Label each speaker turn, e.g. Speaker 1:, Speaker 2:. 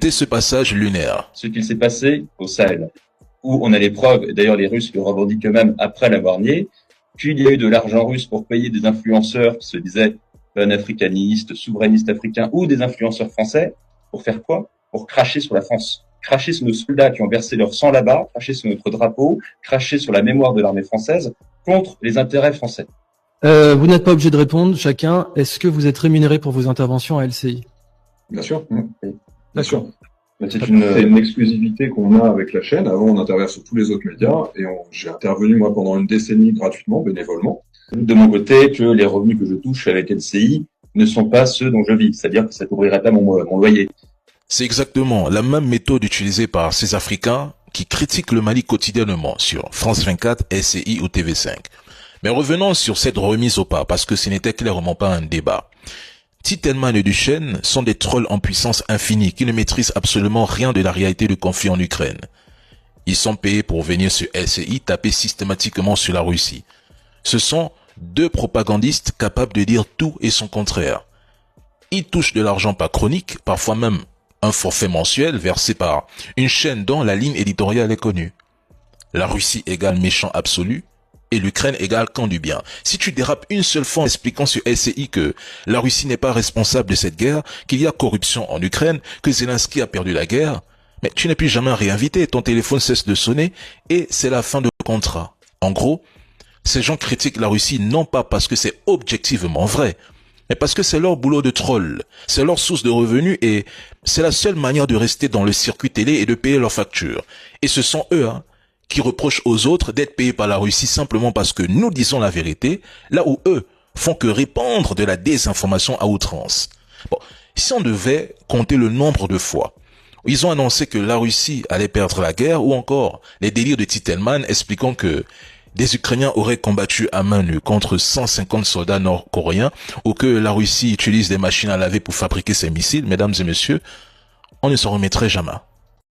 Speaker 1: était ce passage lunaire?
Speaker 2: Ce qu'il s'est passé au Sahel, où on a les preuves, et d'ailleurs les Russes le revendiquent eux-mêmes après l'avoir nié, qu'il y a eu de l'argent russe pour payer des influenceurs qui se disaient panafricanistes, souverainistes africains, ou des influenceurs français, pour faire quoi? Pour cracher sur la France. Cracher sur nos soldats qui ont versé leur sang là-bas, cracher sur notre drapeau, cracher sur la mémoire de l'armée française, contre les intérêts français.
Speaker 3: Vous n'êtes pas obligé de répondre, chacun. Est-ce que vous êtes rémunéré pour vos interventions à LCI?
Speaker 4: Bien sûr.
Speaker 2: Oui.
Speaker 4: Bien sûr.
Speaker 2: C'est
Speaker 4: une exclusivité qu'on a avec la chaîne. Avant, on intervient sur tous les autres médias et j'ai intervenu, moi, pendant une décennie gratuitement, bénévolement.
Speaker 2: De mon côté, que les revenus que je touche avec LCI ne sont pas ceux dont je vis. C'est-à-dire que ça couvrirait pas mon loyer.
Speaker 1: C'est exactement la même méthode utilisée par ces Africains qui critiquent le Mali quotidiennement sur France 24, LCI ou TV5. Mais revenons sur cette remise au pas, parce que ce n'était clairement pas un débat. Titelman et Duchesne sont des trolls en puissance infinie qui ne maîtrisent absolument rien de la réalité du conflit en Ukraine. Ils sont payés pour venir sur LCI taper systématiquement sur la Russie. Ce sont deux propagandistes capables de dire tout et son contraire. Ils touchent de l'argent par chronique, parfois même un forfait mensuel versé par une chaîne dont la ligne éditoriale est connue. La Russie égale méchant absolu et l'Ukraine égale camp du bien. Si tu dérapes une seule fois en expliquant sur LCI que la Russie n'est pas responsable de cette guerre, qu'il y a corruption en Ukraine, que Zelensky a perdu la guerre, mais tu n'es plus jamais réinvité, ton téléphone cesse de sonner et c'est la fin de contrat. En gros, ces gens critiquent la Russie non pas parce que c'est objectivement vrai, mais parce que c'est leur boulot de troll, c'est leur source de revenus et c'est la seule manière de rester dans le circuit télé et de payer leurs factures. Et ce sont eux, qui reprochent aux autres d'être payés par la Russie simplement parce que nous disons la vérité, là où eux font que répandre de la désinformation à outrance. Bon, si on devait compter le nombre de fois où ils ont annoncé que la Russie allait perdre la guerre, ou encore les délires de Titelman expliquant que des Ukrainiens auraient combattu à main nue contre 150 soldats nord-coréens, ou que la Russie utilise des machines à laver pour fabriquer ses missiles, mesdames et messieurs, on ne s'en remettrait jamais.